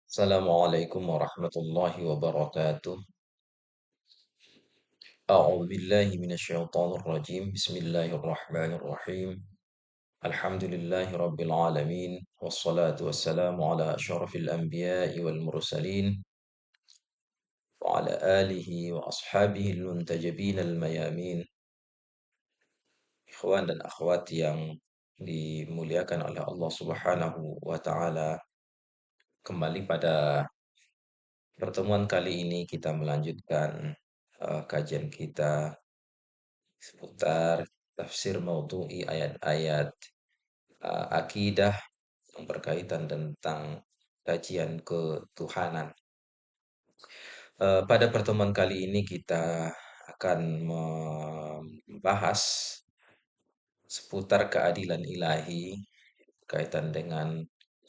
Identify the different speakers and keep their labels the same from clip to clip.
Speaker 1: Assalamualaikum warahmatullahi wabarakatuh. A'udzu billahi minasyaitonir rajim. Bismillahirrahmanirrahim. Alhamdulillahi rabbil alamin. Wassalatu wassalamu ala asyrafil anbiya'i wal mursalin wa ala alihi wa ashabihi al-muntajabin al-mayamin. Ikhwan dan akhwat yang dimuliakan oleh Allah Subhanahu wa taala. Kembali pada pertemuan kali ini kita melanjutkan kajian kita seputar tafsir maudhu'i ayat-ayat akidah yang berkaitan tentang kajian ketuhanan. Pada pertemuan kali ini kita akan membahas seputar keadilan ilahi berkaitan dengan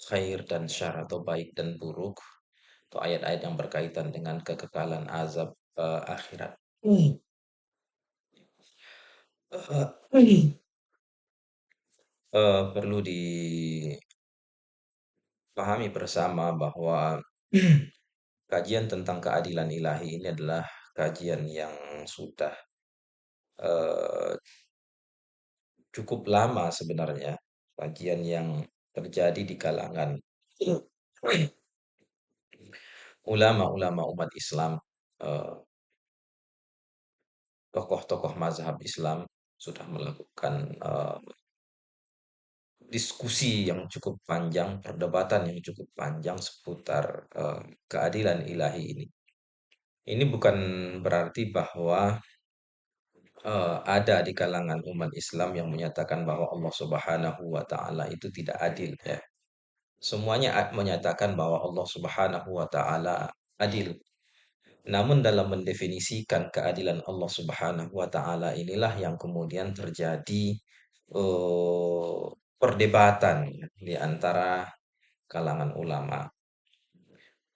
Speaker 1: khair dan syar atau baik dan buruk atau ayat-ayat yang berkaitan dengan kekekalan azab akhirat. Perlu dipahami bersama bahwa kajian tentang keadilan ilahi ini adalah kajian yang sudah eh, cukup lama sebenarnya, kajian yang terjadi di kalangan ulama-ulama umat Islam, eh, tokoh-tokoh mazhab Islam sudah melakukan diskusi yang cukup panjang, perdebatan yang cukup panjang seputar keadilan ilahi ini. Ini bukan berarti bahwa ada di kalangan umat Islam yang menyatakan bahwa Allah Subhanahu wa taala itu tidak adil ya. Semuanya menyatakan bahwa Allah Subhanahu wa taala adil. Namun dalam mendefinisikan keadilan Allah Subhanahu wa taala inilah yang kemudian terjadi eh, perdebatan ya, di antara kalangan ulama.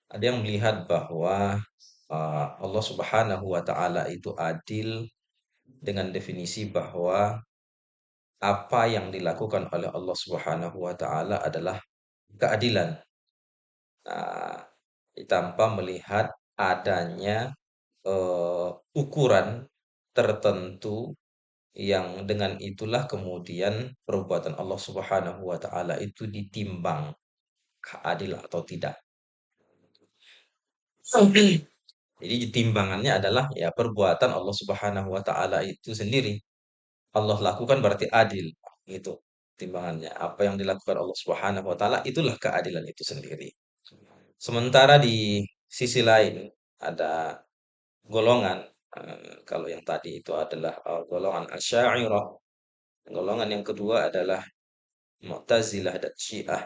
Speaker 1: Ada yang melihat bahwa Allah Subhanahu wa taala itu adil dengan definisi bahwa apa yang dilakukan oleh Allah Subhanahu wa taala adalah keadilan. Nah, tanpa melihat adanya ukuran tertentu yang dengan itulah kemudian perbuatan Allah Subhanahu wa taala itu ditimbang adil atau tidak. Jadi timbangannya adalah ya perbuatan Allah Subhanahu wa taala itu sendiri. Allah lakukan berarti adil. Itu timbangannya. Apa yang dilakukan Allah Subhanahu wa taala itulah keadilan itu sendiri. Sementara di sisi lain ada golongan kalau yang tadi itu adalah golongan Asy'ariyah, golongan yang kedua adalah Mu'tazilah dan Syiah.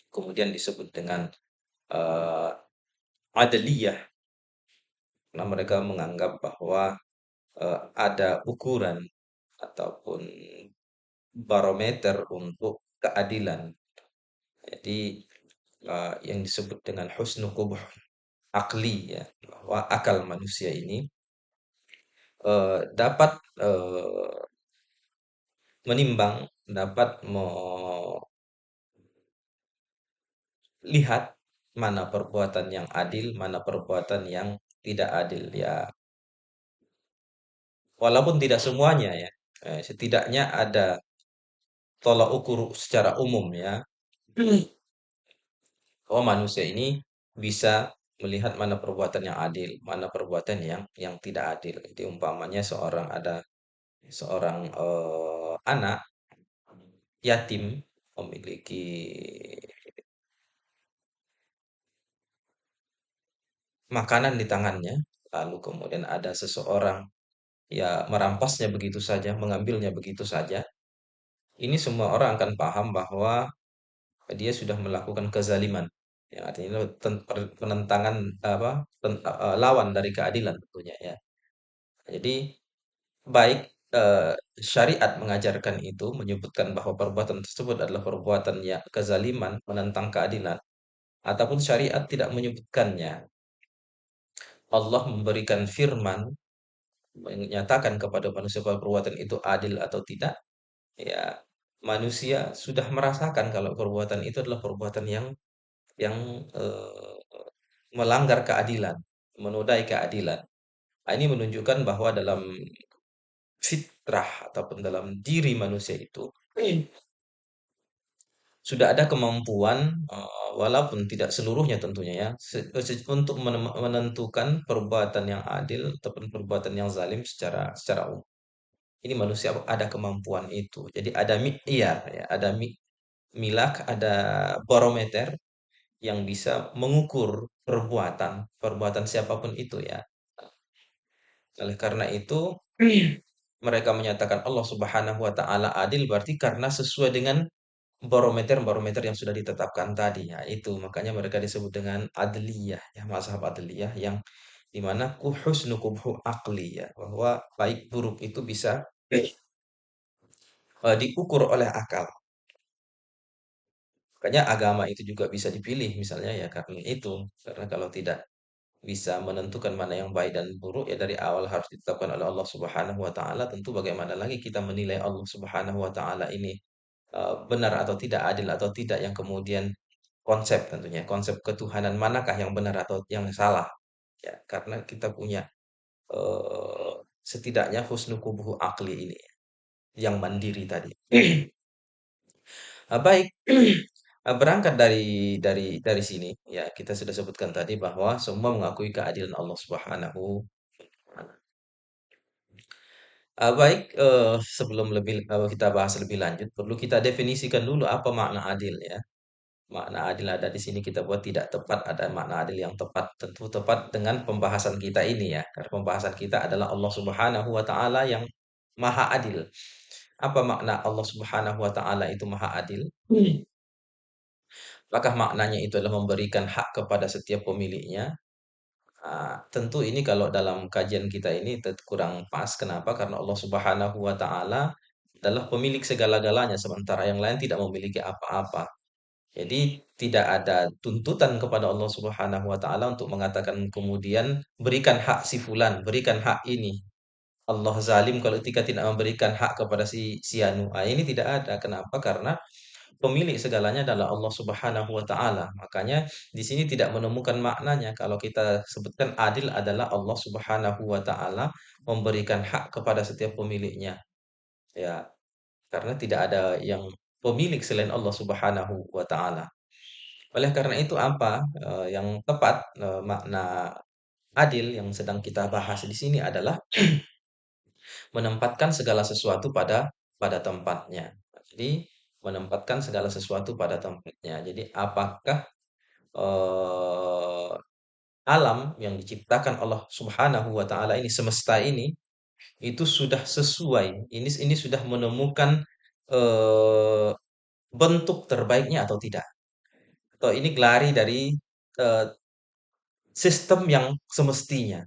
Speaker 1: Kemudian disebut dengan eh, Adliyah karena mereka menganggap bahwa ada ukuran ataupun barometer untuk keadilan. Jadi yang disebut dengan husnu qubuh akli ya, bahwa akal manusia ini dapat menimbang, dapat melihat mana perbuatan yang adil, mana perbuatan yang tidak adil ya. Walaupun tidak semuanya ya, setidaknya ada tolak ukur secara umum ya, bahwa manusia ini bisa melihat mana perbuatan yang adil, mana perbuatan yang tidak adil. Jadi umpamanya seorang anak yatim memiliki makanan di tangannya, lalu kemudian ada seseorang ya merampasnya begitu saja, mengambilnya begitu saja. Ini semua orang akan paham bahwa dia sudah melakukan kezaliman. Yang artinya itu penentangan apa lawan dari keadilan tentunya ya. Jadi baik syariat mengajarkan itu, menyebutkan bahwa perbuatan tersebut adalah perbuatan yang kezaliman, menentang keadilan, ataupun syariat tidak menyebutkannya. Allah memberikan firman menyatakan kepada manusia bahwa perbuatan itu adil atau tidak, ya manusia sudah merasakan kalau perbuatan itu adalah perbuatan yang yang melanggar keadilan, menodai keadilan. Nah, ini menunjukkan bahwa dalam fitrah ataupun dalam diri manusia itu sudah ada kemampuan, walaupun tidak seluruhnya tentunya ya, untuk menentukan perbuatan yang adil ataupun perbuatan yang zalim secara umum. Ini manusia ada kemampuan itu. Jadi ada mi'yar ya, ada milak, ada barometer yang bisa mengukur perbuatan, perbuatan siapapun itu ya. Oleh karena itu, mereka menyatakan Allah Subhanahu wa taala adil berarti karena sesuai dengan barometer-barometer yang sudah ditetapkan tadi. Ya, itu makanya mereka disebut dengan adliyah, ya, mazhab adliyah yang di mana husnu qubhu aqli ya, bahwa baik buruk itu bisa diukur oleh akal. Makanya agama itu juga bisa dipilih misalnya ya karena itu. Karena kalau tidak bisa menentukan mana yang baik dan buruk ya dari awal harus ditetapkan oleh Allah Subhanahu wa taala. Tentu bagaimana lagi kita menilai Allah Subhanahu wa taala ini benar atau tidak, adil atau tidak, yang kemudian konsep tentunya, konsep ketuhanan manakah yang benar atau yang salah ya. Karena kita punya eh, setidaknya husnu kubuh akli ini yang mandiri tadi. Baik, berangkat dari sini ya kita sudah sebutkan tadi bahwa semua mengakui keadilan Allah Subhanahu wa taala. Baik, sebelum kita bahas lebih lanjut, perlu kita definisikan dulu apa makna adil ya. Makna adil ada di sini kita buat tidak tepat, ada makna adil yang tepat. Tentu tepat dengan pembahasan kita ini ya. Karena pembahasan kita adalah Allah Subhanahu wa taala yang Maha Adil. Apa makna Allah Subhanahu wa taala itu Maha Adil? Apakah maknanya itu adalah memberikan hak kepada setiap pemiliknya? Tentu ini kalau dalam kajian kita ini kurang pas. Kenapa? Karena Allah Subhanahu wa taala adalah pemilik segala-galanya sementara yang lain tidak memiliki apa-apa. Jadi tidak ada tuntutan kepada Allah Subhanahu wa taala untuk mengatakan kemudian berikan hak si fulan, berikan hak ini. Allah zalim kalau ketika tidak memberikan hak kepada si anu. Ini tidak ada. Kenapa? Karena pemilik segalanya adalah Allah Subhanahu wa taala. Makanya di sini tidak menemukan maknanya kalau kita sebutkan adil adalah Allah Subhanahu wa taala memberikan hak kepada setiap pemiliknya. Ya, karena tidak ada yang pemilik selain Allah Subhanahu wa taala. Oleh karena itu apa, yang tepat, makna adil yang sedang kita bahas di sini adalah menempatkan segala sesuatu pada tempatnya. Jadi menempatkan segala sesuatu pada tempatnya. Jadi apakah, eee, alam yang diciptakan Allah Subhanahu wa taala ini, semesta ini, itu sudah sesuai, ini sudah menemukan, eee, bentuk terbaiknya atau tidak? Atau ini lari dari, eee, sistem yang semestinya.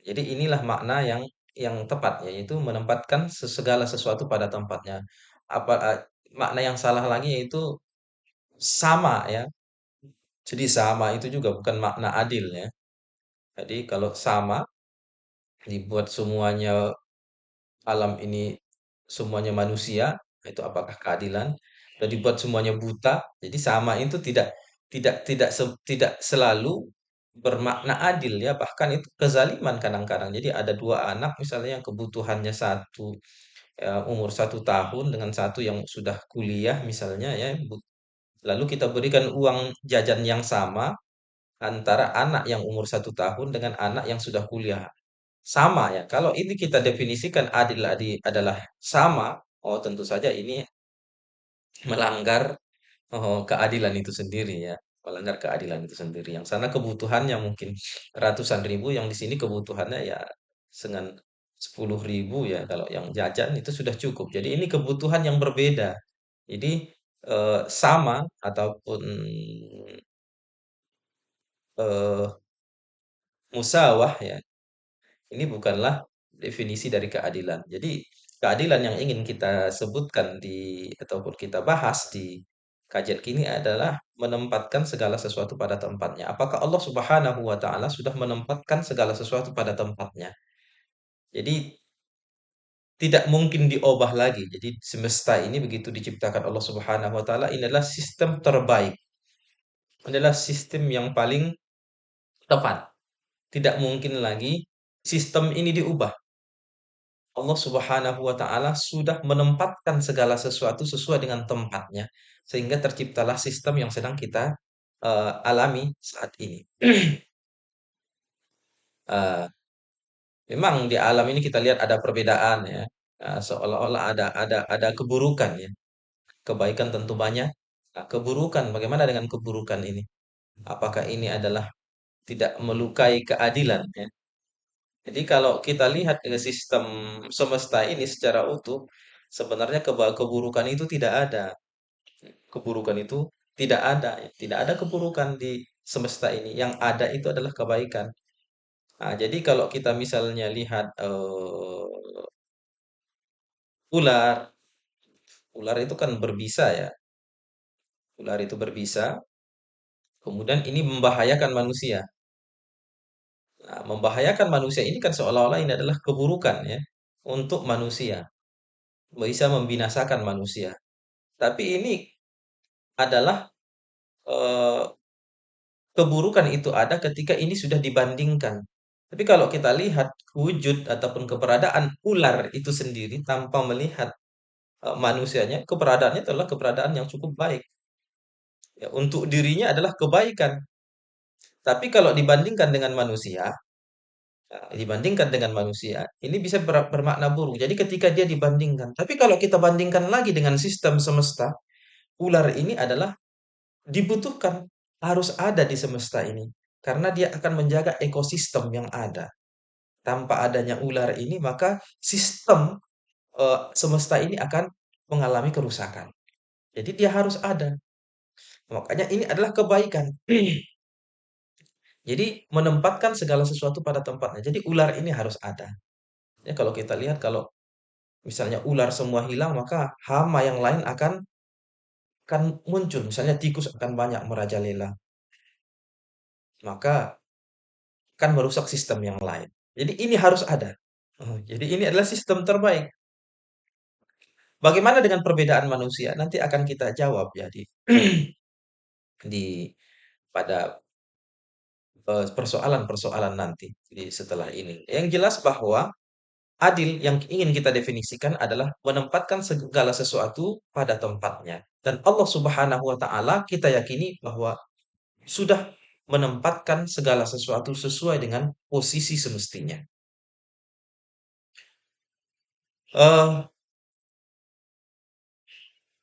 Speaker 1: Jadi inilah makna yang tepat, yaitu menempatkan segala sesuatu pada tempatnya. Apa, makna yang salah lagi yaitu sama ya. Jadi sama itu juga bukan makna adil ya. Jadi kalau sama dibuat semuanya alam ini semuanya manusia, itu apakah keadilan? Dan dibuat semuanya buta, jadi sama itu tidak selalu bermakna adil ya, bahkan itu kezaliman kadang-kadang. Jadi ada dua anak misalnya yang kebutuhannya satu umur 1 tahun dengan satu yang sudah kuliah misalnya ya, lalu kita berikan uang jajan yang sama antara anak yang umur 1 tahun dengan anak yang sudah kuliah. Sama ya, kalau ini kita definisikan adil adalah sama, oh tentu saja ini melanggar keadilan itu sendiri ya, melanggar keadilan itu sendiri. Yang sana kebutuhannya mungkin ratusan ribu, yang di sini kebutuhannya ya dengan 10.000 ya, kalau yang jajan itu sudah cukup. Jadi ini kebutuhan yang berbeda. Jadi sama ataupun eh, musawah ya, ini bukanlah definisi dari keadilan. Jadi keadilan yang ingin kita sebutkan ataupun kita bahas di kajian kini adalah menempatkan segala sesuatu pada tempatnya. Apakah Allah Subhanahu wa taala sudah menempatkan segala sesuatu pada tempatnya? Jadi tidak mungkin diubah lagi. Jadi semesta ini begitu diciptakan Allah Subhanahu wa taala, ini adalah sistem terbaik. adalah sistem yang paling tepat. Tidak mungkin lagi sistem ini diubah. Allah Subhanahu wa taala sudah menempatkan segala sesuatu sesuai dengan tempatnya, sehingga terciptalah sistem yang sedang kita, alami saat ini. Eee, Memang di alam ini kita lihat ada perbedaan ya, seolah-olah ada keburukan ya, kebaikan tentu banyak, keburukan bagaimana dengan keburukan ini? Apakah ini adalah tidak melukai keadilan ya? Jadi kalau kita lihat sistem semesta ini secara utuh, sebenarnya keburukan itu tidak ada. Keburukan itu tidak ada, ya. Tidak ada keburukan di semesta ini. Yang ada itu adalah kebaikan. Nah, jadi kalau kita misalnya lihat ular, ular itu kan berbisa ya. Ular itu berbisa, kemudian ini membahayakan manusia. Nah, membahayakan manusia ini kan seolah-olah ini adalah keburukan ya untuk manusia, bisa membinasakan manusia. Tapi ini adalah eh, keburukan itu ada ketika ini sudah dibandingkan. Tapi kalau kita lihat wujud ataupun keberadaan ular itu sendiri tanpa melihat manusianya, keberadaannya adalah keberadaan yang cukup baik. Ya, untuk dirinya adalah kebaikan. Tapi kalau dibandingkan dengan manusia, ini bisa bermakna buruk. Jadi ketika dia dibandingkan, tapi kalau kita bandingkan lagi dengan sistem semesta, ular ini adalah dibutuhkan, harus ada di semesta ini. Karena dia akan menjaga ekosistem yang ada. Tanpa adanya ular ini, maka sistem semesta ini akan mengalami kerusakan. Jadi dia harus ada. Makanya ini adalah kebaikan. Jadi menempatkan segala sesuatu pada tempatnya. Jadi ular ini harus ada. Ya kalau kita lihat kalau misalnya ular semua hilang, maka hama yang lain akan muncul. Misalnya tikus akan banyak merajalela. Maka kan merusak sistem yang lain. Jadi ini harus ada. Jadi ini adalah sistem terbaik. Bagaimana dengan perbedaan manusia? Nanti akan kita jawab ya di pada persoalan-persoalan nanti setelah ini. Yang jelas bahwa adil yang ingin kita definisikan adalah menempatkan segala sesuatu pada tempatnya. Dan Allah Subhanahu wa taala kita yakini bahwa sudah menempatkan segala sesuatu sesuai dengan posisi semestinya. Eh,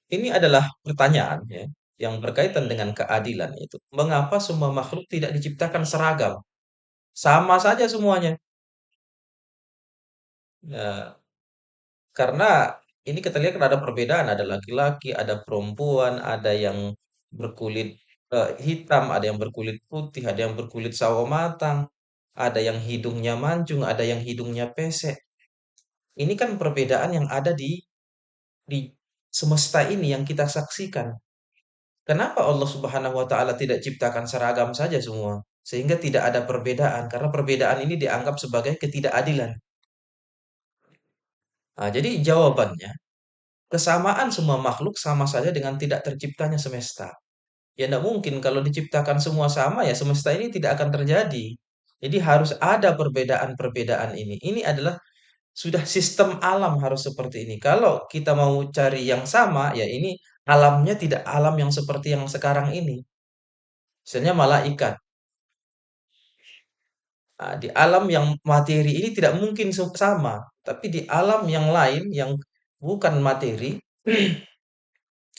Speaker 1: ini adalah pertanyaan ya yang berkaitan dengan keadilan itu. Mengapa semua makhluk tidak diciptakan seragam? Sama saja semuanya. Ya, karena ini kita lihat kan ada perbedaan, ada laki-laki, ada perempuan, ada yang berkulit hitam, ada yang berkulit putih, ada yang berkulit sawo matang, ada yang hidungnya mancung, ada yang hidungnya pesek. Ini kan perbedaan yang ada di semesta ini yang kita saksikan. Kenapa Allah Subhanahu wa taala tidak ciptakan seragam saja semua? Sehingga tidak ada perbedaan, karena perbedaan ini dianggap sebagai ketidakadilan. Nah, jadi jawabannya, kesamaan semua makhluk sama saja dengan tidak terciptanya semesta. Ya tidak mungkin kalau diciptakan semua sama ya semesta ini tidak akan terjadi. Jadi harus ada perbedaan-perbedaan ini. Ini adalah sudah sistem alam harus seperti ini. Kalau kita mau cari yang sama, ya ini alamnya tidak alam yang seperti yang sekarang ini. Misalnya malaikat. Nah, di alam yang materi ini tidak mungkin sama. Tapi di alam yang lain yang bukan materi,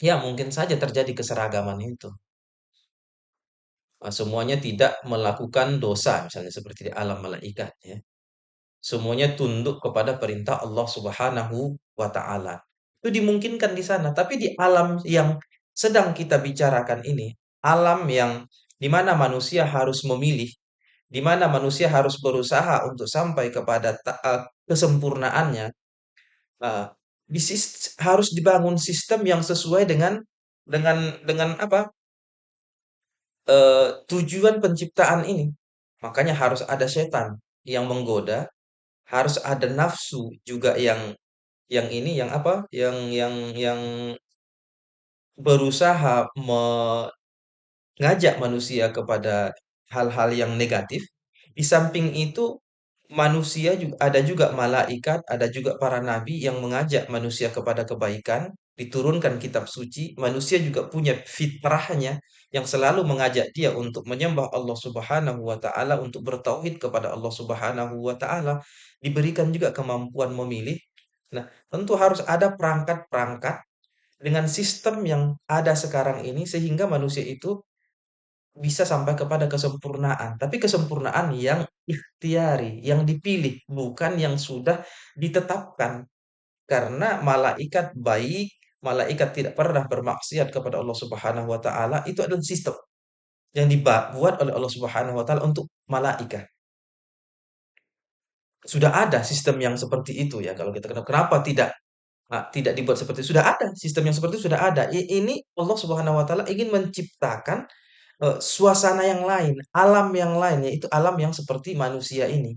Speaker 1: ya mungkin saja terjadi keseragaman itu. Semuanya tidak melakukan dosa, misalnya seperti di alam malaikat ya. Semuanya tunduk kepada perintah Allah Subhanahu wa taala. Itu dimungkinkan di sana, tapi di alam yang sedang kita bicarakan ini, alam yang di mana manusia harus memilih, di mana manusia harus berusaha untuk sampai kepada kesempurnaannya, eh, harus dibangun sistem yang sesuai dengan apa? Tujuan penciptaan ini. Makanya harus ada setan yang menggoda, harus ada nafsu juga yang ini yang apa? Yang berusaha ngajak manusia kepada hal-hal yang negatif. Di samping itu, manusia juga ada juga malaikat, ada juga para nabi yang mengajak manusia kepada kebaikan. Diturunkan kitab suci, manusia juga punya fitrahnya yang selalu mengajak dia untuk menyembah Allah Subhanahu wa taala, untuk bertauhid kepada Allah Subhanahu wa taala. Diberikan juga kemampuan memilih. Nah, tentu harus ada perangkat-perangkat dengan sistem yang ada sekarang ini sehingga manusia itu bisa sampai kepada kesempurnaan, tapi kesempurnaan yang ikhtiari, yang dipilih, bukan yang sudah ditetapkan. Karena malaikat baik, malaikat tidak pernah bermaksiat kepada Allah Subhanahu wa taala, itu adalah sistem yang dibuat oleh Allah Subhanahu wa taala untuk malaikat. Sudah ada sistem yang seperti itu ya kalau kita kenapa tidak dibuat seperti itu? Sudah ada sistem yang seperti itu sudah ada. Ini Allah Subhanahu wa taala ingin menciptakan suasana yang lain, alam yang lain, yaitu alam yang seperti manusia ini.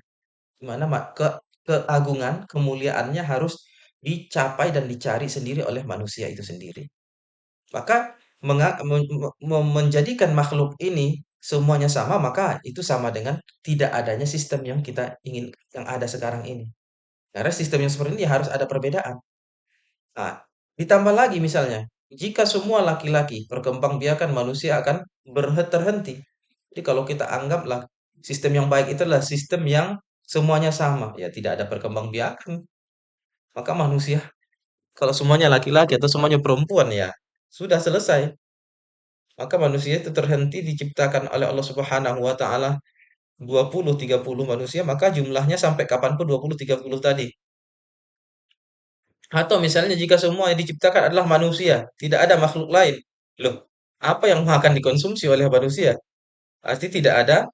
Speaker 1: Di mana keagungan, kemuliaannya harus dicapai dan dicari sendiri oleh manusia itu sendiri. Maka menjadikan makhluk ini semuanya sama, maka itu sama dengan tidak adanya sistem yang kita ingin yang ada sekarang ini. Karena sistem yang seperti ini harus ada perbedaan. Nah, ditambah lagi misalnya, jika semua laki-laki perkembangbiakan manusia akan terhenti. Jadi kalau kita anggaplah sistem yang baik itu adalah sistem yang semuanya sama, ya tidak ada perkembangbiakan. Maka manusia kalau semuanya laki-laki atau semuanya perempuan ya sudah selesai. Maka manusia itu terhenti diciptakan oleh Allah Subhanahu wa taala 20-30 manusia, maka jumlahnya sampai kapanpun 20-30 tadi. Atau misalnya jika semua yang diciptakan adalah manusia, tidak ada makhluk lain. Loh, apa yang akan dikonsumsi oleh manusia? Pasti tidak ada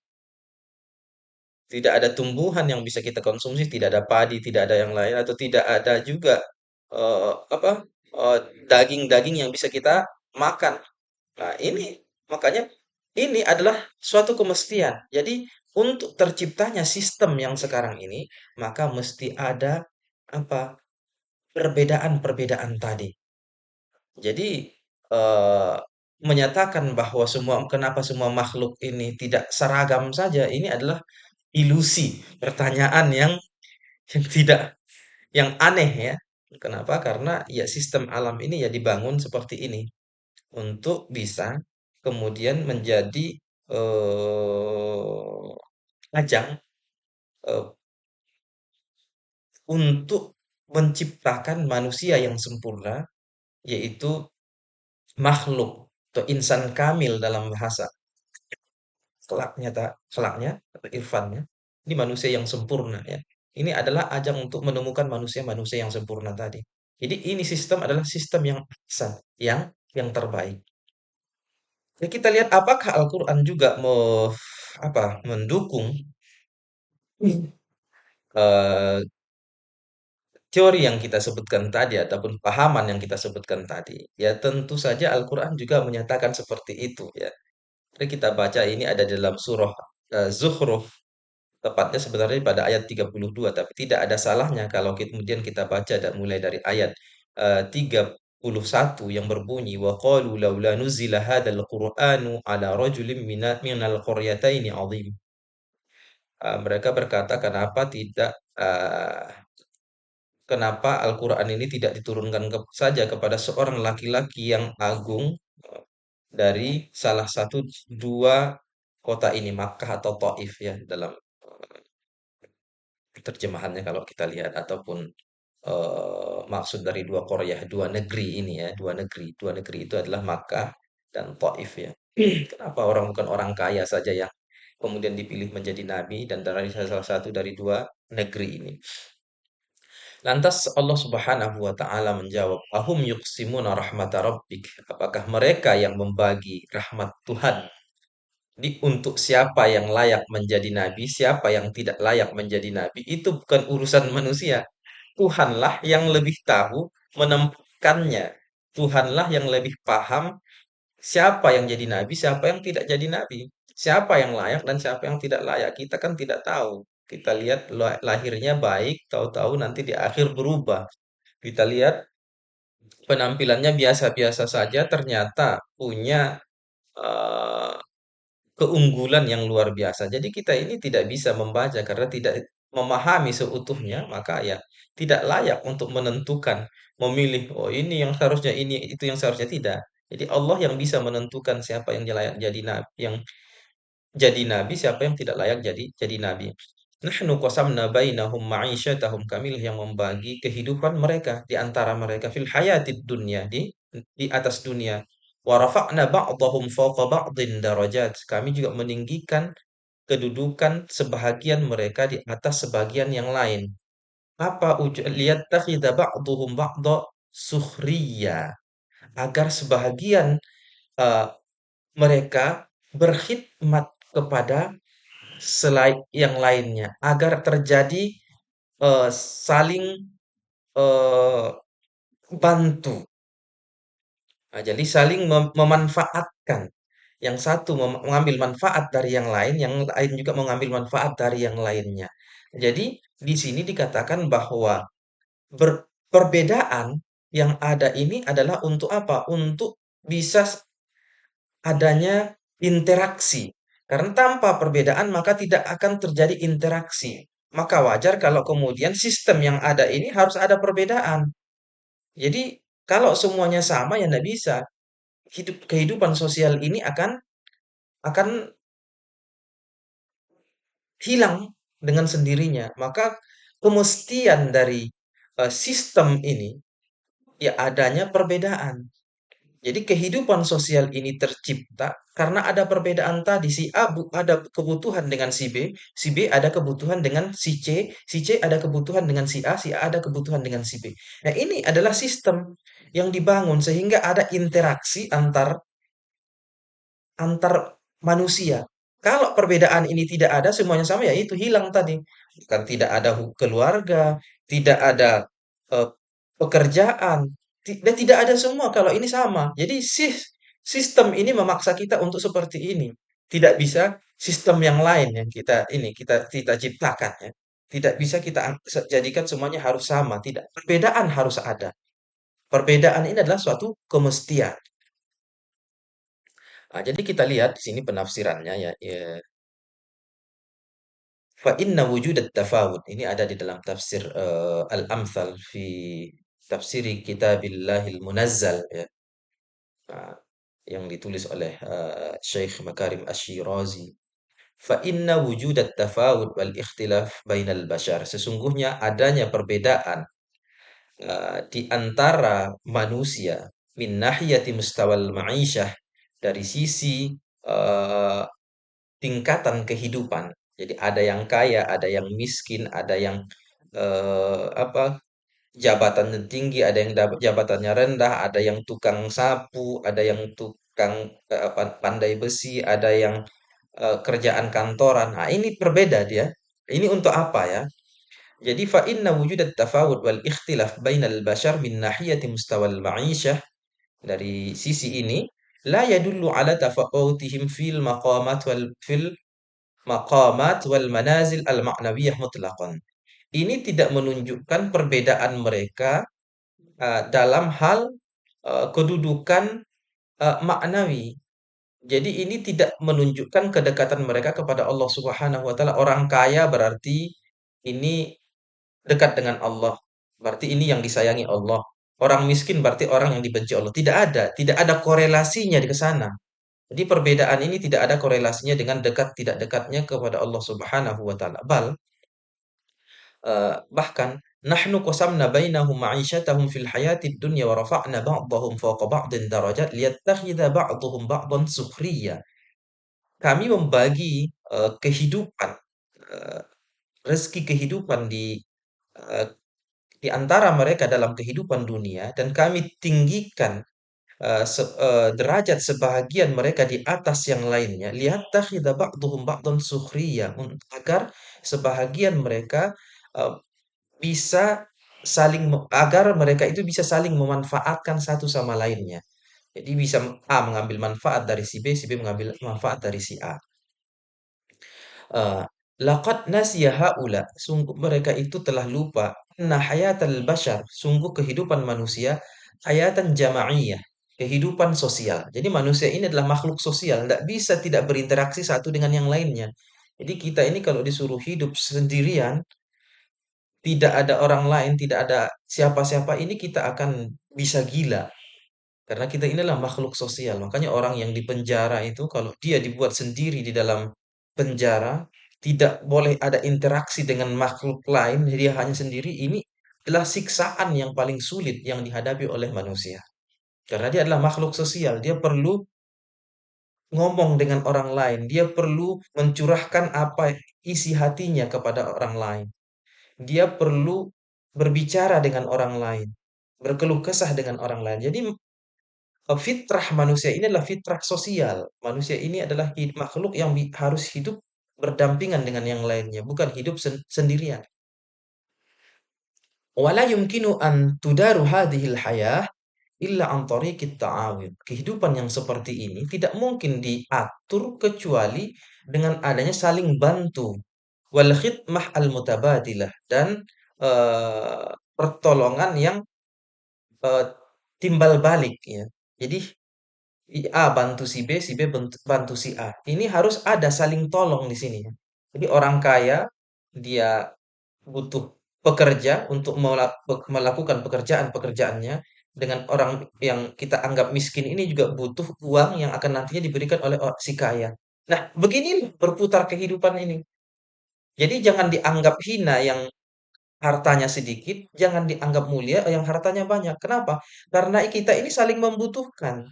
Speaker 1: tumbuhan yang bisa kita konsumsi, tidak ada padi, tidak ada yang lain, atau tidak ada juga apa daging-daging yang bisa kita makan. Nah, ini makanya ini adalah suatu kemestian. Jadi untuk terciptanya sistem yang sekarang ini, maka mesti ada apa perbedaan-perbedaan tadi. Jadi, eee, menyatakan bahwa kenapa semua makhluk ini tidak seragam saja, ini adalah ilusi, pertanyaan yang tidak yang aneh ya. Kenapa? Karena ya sistem alam ini ya dibangun seperti ini, untuk bisa kemudian menjadi, eee, ajang, eee, untuk menciptakan manusia yang sempurna, yaitu makhluk atau insan kamil dalam bahasa kelaknya atau irfannya, ini manusia yang sempurna ya. Ini adalah ajang untuk menemukan manusia-manusia yang sempurna tadi. Jadi ini sistem adalah sistem yang ahsan, yang terbaik. Ya kita lihat apakah Al-Quran juga mendukung eh, teori yang kita sebutkan tadi ataupun pahaman yang kita sebutkan tadi. Ya tentu saja Al-Quran juga menyatakan seperti itu ya. Jadi kita baca ini ada dalam surah Zukhruf, tepatnya sebenarnya pada ayat 32, tapi tidak ada salahnya kalau kemudian kita baca mulai dari ayat 31 yang berbunyi wa qalu laula nuzila hadzal qur'anu ala rajulin minal qaryataini azim. Mereka berkata kenapa Al-Qur'an ini tidak diturunkan saja kepada seorang laki-laki yang agung dari salah satu dua kota ini, Makkah atau Taif ya dalam terjemahannya kalau kita lihat ataupun maksud dari dua Korea, dua negeri ini ya, dua negeri. Dua negeri itu adalah Makkah dan Taif ya. Kenapa bukan orang kaya saja yang kemudian dipilih menjadi nabi dan dari salah satu dari dua negeri ini. Lantas Allah Subhanahu wa taala menjawab, "Ahum yuqsimuna rahmata rabbik?" Apakah mereka yang membagi rahmat Tuhan untuk siapa yang layak menjadi nabi, siapa yang tidak layak menjadi nabi, itu bukan urusan manusia. Tuhanlah yang lebih tahu menempatkannya. Tuhanlah yang lebih paham siapa yang jadi nabi, siapa yang tidak jadi nabi. Siapa yang layak dan siapa yang tidak layak. Kita kan tidak tahu. Kita lihat lahirnya baik, tahu-tahu nanti di akhir berubah. Kita lihat penampilannya biasa-biasa saja, ternyata punya eee, keunggulan yang luar biasa. Jadi kita ini tidak bisa membaca karena tidak memahami seutuhnya, maka ya tidak layak untuk menentukan, memilih, "Oh ini yang seharusnya ini, itu yang seharusnya." Tidak. Jadi Allah yang bisa menentukan siapa yang layak jadi nabi, siapa yang tidak layak jadi nabi. Nahnu qasamna bainahum ma'isyatahum, kamilah yang membagi kehidupan mereka di antara mereka fil hayatid dunya, di atas dunia. Wa rafa'na ba'dahum fawqa ba'din darajat. Kami juga meninggikan kedudukan sebahagian mereka di atas sebagian yang lain. Apa liyattakhidha ba'duhum ba'dha sukhriya, agar sebahagian eh, mereka berkhidmat kepada selain yang lainnya, agar terjadi saling eh, bantu. Nah, jadi saling memanfaatkan. Yang satu mengambil manfaat dari yang lain, yang lain juga mengambil manfaat dari yang lainnya. Jadi di sini dikatakan bahwa perbedaan yang ada ini adalah untuk apa? Untuk bisa adanya interaksi. Karena tanpa perbedaan maka tidak akan terjadi interaksi. Maka wajar kalau kemudian sistem yang ada ini harus ada perbedaan. Jadi kalau semuanya sama ya nggak bisa. Kehidupan sosial ini akan hilang dengan sendirinya. Maka kemestian dari sistem ini ya adanya perbedaan. Jadi kehidupan sosial ini tercipta karena ada perbedaan tadi. Si A ada kebutuhan dengan si B ada kebutuhan dengan si C ada kebutuhan dengan si A ada kebutuhan dengan si B. Nah, ini adalah sistem yang dibangun sehingga ada interaksi antar manusia. Kalau perbedaan ini tidak ada, semuanya sama, ya itu hilang tadi. Bukan tidak ada keluarga, tidak ada eh, pekerjaan, dan tidak ada semua kalau ini sama. Jadi sistem ini memaksa kita untuk seperti ini. Tidak bisa sistem yang lain yang kita ciptakan ya. Tidak bisa kita jadikan semuanya harus sama, tidak. Perbedaan harus ada. Perbedaan ini adalah suatu kemestian. Nah, jadi kita lihat di sini penafsirannya ya, fa inna wujudat tafawud ini ada di dalam tafsir Al-Amthal fi tafsiri Kitabillahil Munazzal ya. Nah, yang ditulis oleh Syekh Makarim Asy-Syirazi. Fa inna wujudat tafawud wal ikhtilaf bainal bashar. Sesungguhnya adanya perbedaan di antara manusia min nahiyati mustawal ma'isyah, dari sisi eh, tingkatan kehidupan. Jadi ada yang kaya, ada yang miskin, ada yang apa, jabatannya tinggi, ada yang jabatannya rendah, ada yang tukang sapu, ada yang tukang pandai besi, ada yang kerjaan kantoran. Nah, ini berbeda dia. Ini untuk apa ya? Jadi fa inna wujudat tafawud wal ikhtilaf bainal bashar min nahiyati mustawal ma'isyah, dari sisi ini la yadullu ala tafawutihim fil maqamat wal manazil al ma'nawiyah mutlaqan. Ini tidak menunjukkan perbedaan mereka dalam hal kedudukan maknawi. Jadi ini tidak menunjukkan kedekatan mereka kepada Allah Subhanahu wa taala. Orang kaya berarti ini dekat dengan Allah. Berarti ini yang disayangi Allah. Orang miskin berarti orang yang dibenci Allah. Tidak ada korelasinya di sana. Jadi perbedaan ini tidak ada korelasinya dengan dekat tidak dekatnya kepada Allah Subhanahu wa taala. Bahkan nahnu qasamna bainahum ma'isyatahum fil hayatid dunya wa rafa'na ba'dahum fawqa ba'din darajat liyattakhidha ba'dhum ba'dhan sukhriya. Kami membagi kehidupan, eee, rezeki kehidupan eee, di antara mereka dalam kehidupan dunia, dan kami tinggikan derajat sebahagian mereka di atas yang lainnya, liyattakhidha ba'dhum ba'dhan sukhriya, agar sebahagian mereka eee, bisa agar mereka itu bisa saling memanfaatkan satu sama lainnya. Jadi bisa A mengambil manfaat dari si B mengambil manfaat dari si A. Eee, Laqad nasiya haula, sungguh mereka itu telah lupa, anna hayatal bashar, sungguh kehidupan manusia hayatan jama'iyah, kehidupan sosial. Jadi manusia ini adalah makhluk sosial, tidak bisa tidak berinteraksi satu dengan yang lainnya. Jadi kita ini kalau disuruh hidup sendirian, tidak ada orang lain, tidak ada siapa-siapa, ini kita akan bisa gila. Karena kita ini adalah makhluk sosial. Makanya orang yang di penjara itu kalau dia dibuat sendiri di dalam penjara, tidak boleh ada interaksi dengan makhluk lain, dia hanya sendiri, ini adalah siksaan yang paling sulit yang dihadapi oleh manusia. Karena dia adalah makhluk sosial, dia perlu ngomong dengan orang lain, dia perlu mencurahkan apa isi hatinya kepada orang lain. Dia perlu berbicara dengan orang lain, berkeluh kesah dengan orang lain. Jadi fitrah manusia ini adalah fitrah sosial. Manusia ini adalah makhluk yang harus hidup berdampingan dengan yang lainnya, bukan hidup sendirian. Wala yumkinu an tudaru hadhil hayah illa an tariqit ta'awud. Kehidupan yang seperti ini tidak mungkin diatur kecuali dengan adanya saling bantu. Wal khidmah al mutabadilah dan pertolongan yang eh, timbal balik ya. Jadi A bantu si B bantu si A. Ini harus ada saling tolong di sini ya. Jadi orang kaya dia butuh pekerja untuk melakukan pekerjaan-pekerjaannya, dengan orang yang kita anggap miskin ini juga butuh uang yang akan nantinya diberikan oleh si kaya. Nah, begini berputar kehidupan ini. Jadi jangan dianggap hina yang hartanya sedikit, jangan dianggap mulia yang hartanya banyak. Kenapa? Karena kita ini saling membutuhkan.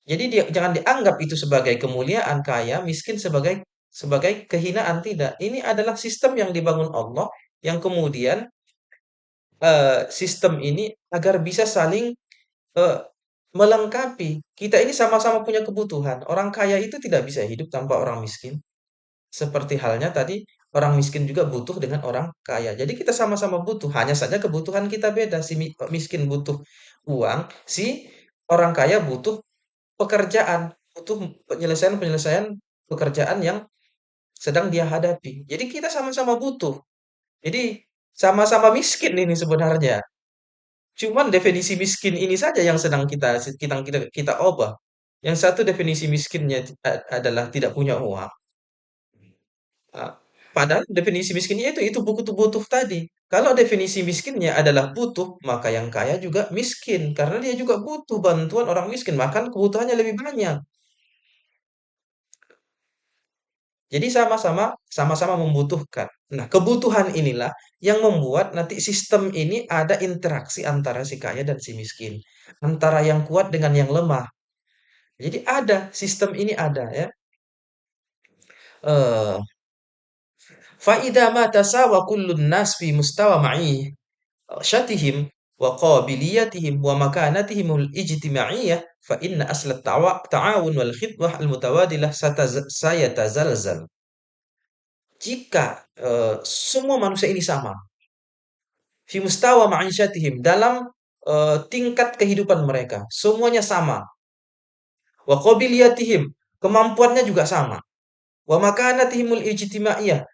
Speaker 1: Jadi dia jangan dianggap itu sebagai kemuliaan kaya, miskin sebagai sebagai kehinaan, tidak. Ini adalah sistem yang dibangun Allah yang kemudian sistem ini agar bisa saling eh, melengkapi. Kita ini sama-sama punya kebutuhan. Orang kaya itu tidak bisa hidup tanpa orang miskin. Seperti halnya tadi, orang miskin juga butuh dengan orang kaya. Jadi kita sama-sama butuh. Hanya saja kebutuhan kita beda. Si miskin butuh uang, si orang kaya butuh pekerjaan, butuh penyelesaian-penyelesaian pekerjaan yang sedang dia hadapi. Jadi kita sama-sama butuh. Jadi sama-sama miskin ini sebenarnya. Cuman definisi miskin ini saja yang sedang kita ubah. Yang satu definisi miskinnya adalah tidak punya uang. Ah, Padahal definisi miskinnya itu butuh-butuh tadi. Kalau definisi miskinnya adalah butuh, maka yang kaya juga miskin karena dia juga butuh bantuan orang miskin, bahkan kebutuhannya lebih banyak. Jadi sama-sama membutuhkan. Nah, kebutuhan inilah yang membuat nanti sistem ini ada interaksi antara si kaya dan si miskin, antara yang kuat dengan yang lemah. Jadi ada sistem ini ada ya. Eh, Faida ma tasawa kullun nas fi mustawa syatihim wa qabiliyatihim wa makanatihim al-ijtima'iyyah fa inna asla ta'awun wal khidmah al-mutawadilah sayatazalzal. Jika semua manusia ini sama, fi mustawa ma'isyatihim dalam tingkat kehidupan mereka, semuanya sama. Wa qabiliyatihim, kemampuannya juga sama. Wa makanatihimul ijtimaiyah,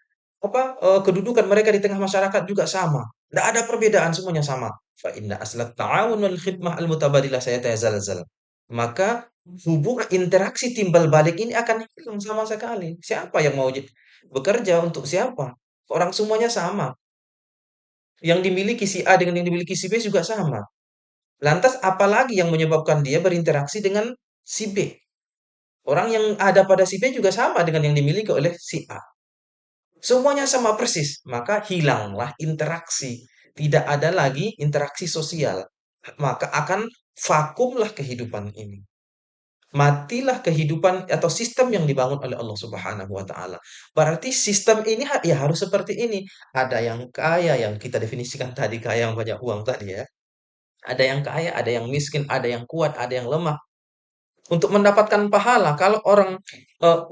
Speaker 1: kedudukan mereka di tengah masyarakat juga sama. Tidak ada perbedaan, semuanya sama. Fa inna aslat ta'awun wal khidmah al mutabadilah sayatazalzal. Maka hubungan interaksi timbal balik ini akan hilang sama sekali. Siapa yang mau bekerja untuk siapa? Orang semuanya sama. Yang dimiliki si A dengan yang dimiliki si B juga sama. Lantas apalagi yang menyebabkan dia berinteraksi dengan si B? Orang yang ada pada si B juga sama dengan yang dimiliki oleh si A. Semuanya sama persis, maka hilanglah interaksi. Tidak ada lagi interaksi sosial. Maka akan vakumlah kehidupan ini. Matilah kehidupan atau sistem yang dibangun oleh Allah Subhanahu wa taala. Berarti sistem ini ya harus seperti ini. Ada yang kaya yang kita definisikan tadi, kaya yang banyak uang tadi ya. Ada yang kaya, ada yang miskin, ada yang kuat, ada yang lemah. Untuk mendapatkan pahala, kalau orang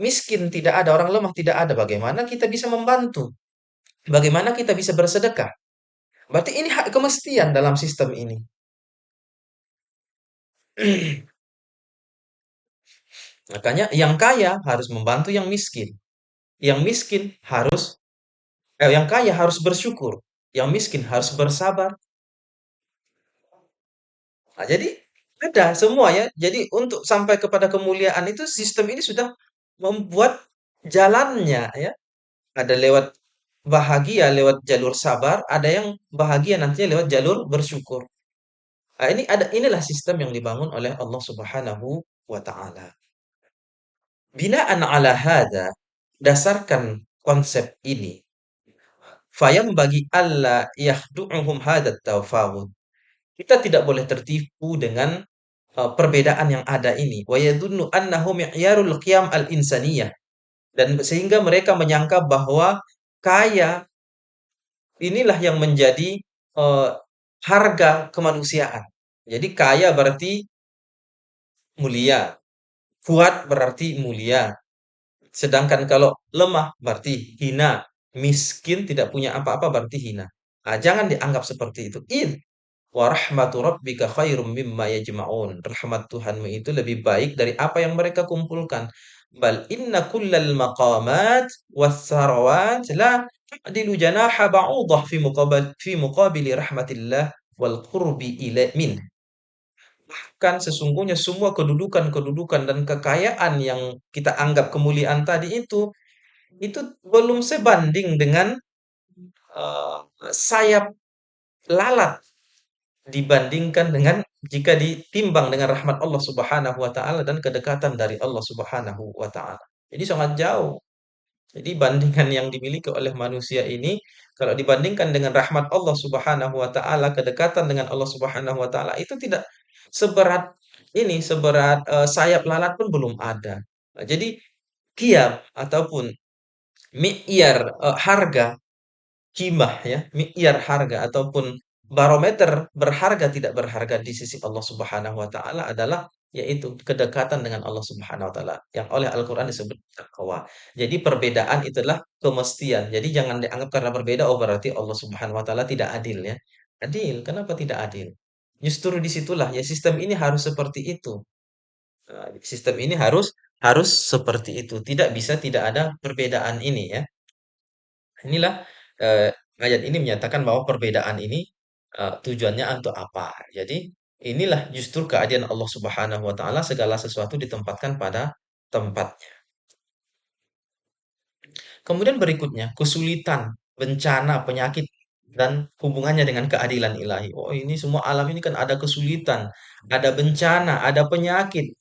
Speaker 1: miskin tidak ada, orang lemah tidak ada, bagaimana kita bisa membantu? Bagaimana kita bisa bersedekah? Berarti ini hak kemestian dalam sistem ini. Makanya yang kaya harus membantu yang miskin. Yang miskin harus, yang kaya harus bersyukur. Yang miskin harus bersabar. Nah, jadi Ada semua ya. Jadi untuk sampai kepada kemuliaan itu sistem ini sudah membuat jalannya ya. Ada lewat bahagia lewat jalur sabar, ada yang bahagia nantinya lewat jalur bersyukur. Nah, inilah sistem yang dibangun oleh Allah Subhanahu wa taala. Binaan ala hadza, dasarkan konsep ini, bagi alla yakhdu'uhum hadat tafawud. Kita tidak boleh tertipu dengan perbedaan yang ada ini. Wa yadhunnu annahu mi'yarul qiyam al-insaniyah. Dan sehingga mereka menyangka bahwa kaya inilah yang menjadi harga kemanusiaan. Jadi kaya berarti mulia, kuat berarti mulia. Sedangkan kalau lemah berarti hina, miskin tidak punya apa-apa berarti hina. Ah, jangan dianggap seperti itu. Wa rahmatu rabbika khairum mimma yajma'un. Rahmat Tuhanmu itu lebih baik dari apa yang mereka kumpulkan. Bal inna kullal maqamat was sarawat la ta'dilu janaha ba'udah fi muqabili rahmatillah wal qurbi ila min. Kan sesungguhnya semua kedudukan-kedudukan dan kekayaan yang kita anggap kemuliaan tadi itu belum sebanding dengan eh, sayap lalat dibandingkan dengan jika ditimbang dengan rahmat Allah Subhanahu wa taala dan kedekatan dari Allah Subhanahu wa taala. Jadi sangat jauh. Jadi bandingan yang dimiliki oleh manusia ini kalau dibandingkan dengan rahmat Allah Subhanahu wa taala, kedekatan dengan Allah Subhanahu wa taala itu tidak seberat seberat sayap lalat pun belum ada. Nah, jadi qiyam ataupun mi'yar harga Qimah ya, mi'yar harga ataupun barometer berharga tidak berharga di sisi Allah Subhanahu wa taala adalah yaitu kedekatan dengan Allah Subhanahu wa taala yang oleh Al-Qur'an disebut taqwa. Jadi perbedaan itulah kemestian. Jadi jangan dianggap karena berbeda oh berarti Allah Subhanahu wa taala tidak adil ya. Adil, kenapa tidak adil? Justru disitulah ya sistem ini harus seperti itu. Sistem ini harus harus seperti itu. Tidak bisa tidak ada perbedaan ini ya. Inilah, ayat ini menyatakan bahwa perbedaan ini, tujuannya untuk apa. Jadi, inilah justru keadilan Allah Subhanahu wa taala segala sesuatu ditempatkan pada tempatnya. Kemudian berikutnya, kesulitan, bencana, penyakit, dan hubungannya dengan keadilan ilahi. Oh, ini semua alam ini kan ada kesulitan, ada bencana, ada penyakit.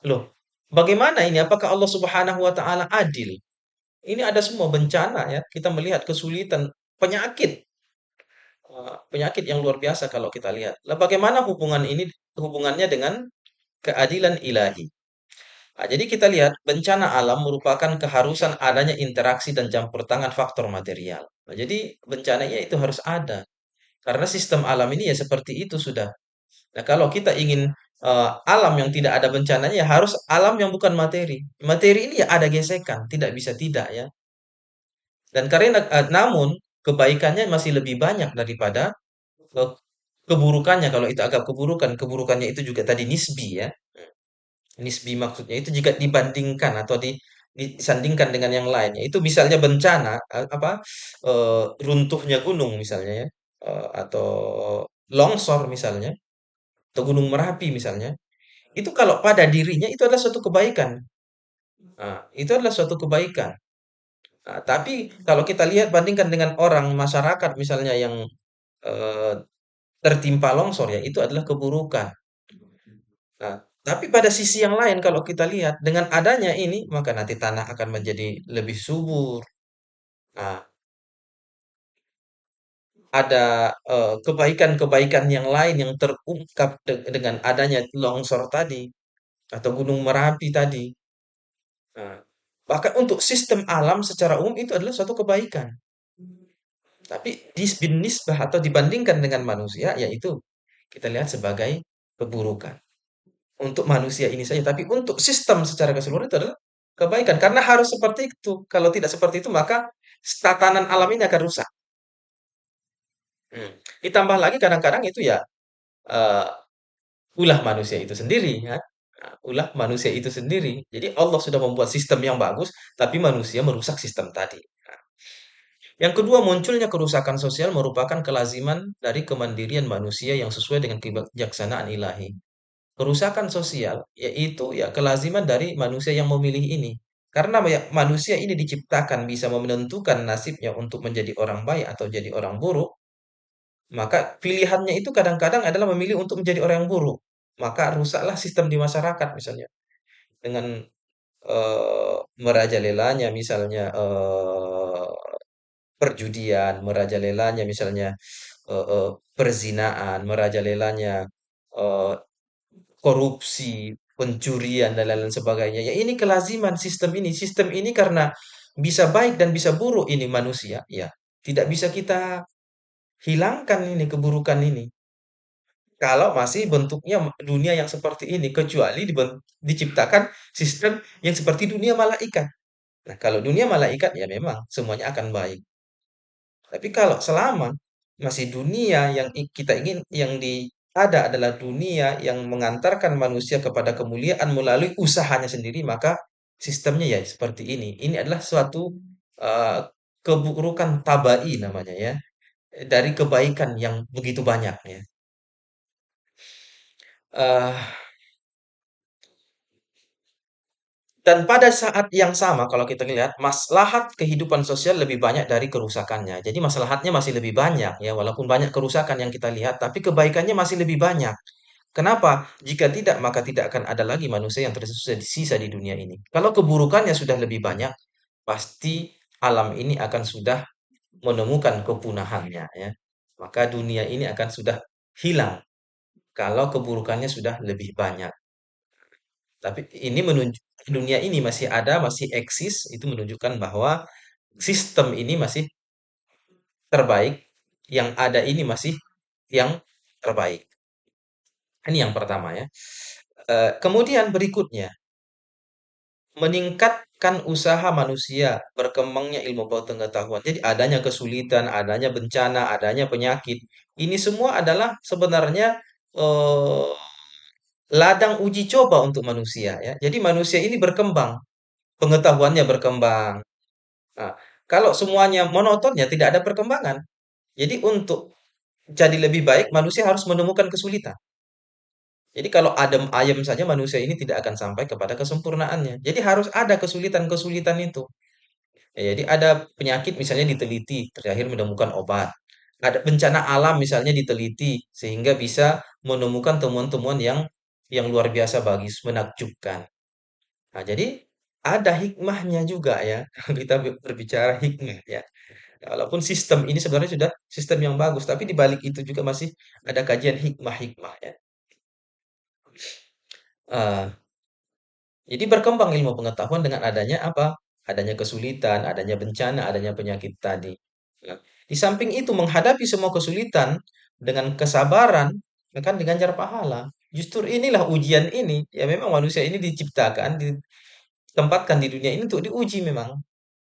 Speaker 1: Loh, bagaimana ini? Apakah Allah Subhanahu wa taala adil? Ini ada semua bencana ya, kita melihat kesulitan, penyakit. Penyakit yang luar biasa kalau kita lihat. Lah bagaimana hubungannya dengan keadilan ilahi? Nah, jadi kita lihat bencana alam merupakan keharusan adanya interaksi dan campur tangan faktor material. Nah, jadi bencananya itu harus ada karena sistem alam ini ya seperti itu sudah. Nah, kalau kita ingin alam yang tidak ada bencananya ya harus alam yang bukan materi. Materi ini ya ada gesekan, tidak bisa tidak ya. Dan karena namun kebaikannya masih lebih banyak daripada Eee, keburukannya kalau itu agak keburukannya itu juga tadi nisbi ya. Nisbi maksudnya itu jika dibandingkan atau disandingkan dengan yang lainnya. Itu misalnya bencana, runtuhnya gunung misalnya ya, atau longsor misalnya, atau Gunung Merapi misalnya, itu kalau pada dirinya itu adalah suatu kebaikan. Itu adalah suatu kebaikan. Tapi kalau kita lihat bandingkan dengan orang, masyarakat misalnya yang, eee, tertimpa longsor ya, itu adalah keburukan. Nah, tapi pada sisi yang lain kalau kita lihat dengan adanya ini maka nanti tanah akan menjadi lebih subur. Nah, ada kebaikan-kebaikan yang lain yang terungkap dengan adanya longsor tadi atau Gunung Merapi tadi. Nah, bahkan untuk sistem alam secara umum itu adalah suatu kebaikan. Tapi binisbah atau dibandingkan dengan manusia yaitu kita lihat sebagai keburukan. Untuk manusia ini saja, tapi untuk sistem secara keseluruhan itu adalah kebaikan. Karena harus seperti itu. Kalau tidak seperti itu, maka tatanan alam ini akan rusak. Hmm. Ditambah lagi kadang-kadang itu ya eh, ulah manusia itu sendiri, ya. Nah, ulah manusia itu sendiri. Jadi Allah sudah membuat sistem yang bagus, tapi manusia merusak sistem tadi. Nah, yang kedua, munculnya kerusakan sosial merupakan kelaziman dari kemandirian manusia yang sesuai dengan kebijaksanaan ilahi. kerusakan sosial, yaitu ya kelaziman dari manusia yang memilih ini. Karena ya, manusia ini diciptakan bisa menentukan nasibnya untuk menjadi orang baik atau jadi orang buruk, maka pilihannya itu kadang-kadang adalah memilih untuk menjadi orang yang buruk. Maka rusaklah sistem di masyarakat misalnya dengan merajalelanya misalnya perjudian, merajalelanya misalnya perzinaan, merajalelanya eh, korupsi, pencurian dan lain-lain sebagainya. Ya ini kelaziman sistem ini. Sistem ini karena bisa baik dan bisa buruk ini manusia, ya. Tidak bisa kita hilangkan ini keburukan ini. Kalau masih bentuknya dunia yang seperti ini, kecuali diciptakan sistem yang seperti dunia malaikat. Nah, kalau dunia malaikat ya memang semuanya akan baik. Tapi kalau selama masih dunia yang kita ingin yang ada adalah dunia yang mengantarkan manusia kepada kemuliaan melalui usahanya sendiri, maka sistemnya ya seperti ini. Ini adalah suatu uh, keburukan tabai namanya ya, dari kebaikan yang begitu banyak ya. Eh, dan pada saat yang sama kalau kita lihat maslahat kehidupan sosial lebih banyak dari kerusakannya. Jadi maslahatnya masih lebih banyak ya, walaupun banyak kerusakan yang kita lihat, tapi kebaikannya masih lebih banyak. Kenapa? Jika tidak, maka tidak akan ada lagi manusia yang tersisa di dunia ini. Kalau keburukannya sudah lebih banyak, pasti alam ini akan sudah menemukan kepunahannya ya. Maka dunia ini akan sudah hilang kalau keburukannya sudah lebih banyak. Tapi ini menunjuk dunia ini masih ada, masih eksis, itu menunjukkan bahwa sistem ini masih terbaik, yang ada ini masih yang terbaik. Ini yang pertama ya. Kemudian berikutnya, meningkatkan usaha manusia, berkembangnya ilmu pengetahuan. Jadi adanya kesulitan, adanya bencana, adanya penyakit, ini semua adalah sebenarnya eh, ladang uji coba untuk manusia ya. Jadi manusia ini berkembang, pengetahuannya berkembang. Nah, kalau semuanya monoton ya tidak ada perkembangan. Jadi untuk jadi lebih baik manusia harus menemukan kesulitan. Jadi kalau adem ayem saja manusia ini tidak akan sampai kepada kesempurnaannya. Jadi harus ada kesulitan-kesulitan itu. Ya, jadi ada penyakit misalnya diteliti, terakhir menemukan obat. Ada bencana alam misalnya diteliti sehingga bisa menemukan temuan-temuan yang luar biasa bagi menakjubkan. Nah, jadi ada hikmahnya juga ya kalau kita berbicara hikmah ya. Walaupun sistem ini sebenarnya sudah sistem yang bagus, tapi di balik itu juga masih ada kajian hikmah-hikmah ya. Eh, Jadi berkembang ilmu pengetahuan dengan adanya apa? Adanya kesulitan, adanya bencana, adanya penyakit tadi. Nah, di samping itu menghadapi semua kesulitan dengan kesabaran akan diganjar pahala. Justru inilah ujian ini. Ya memang manusia ini diciptakan, ditempatkan di dunia ini untuk diuji memang.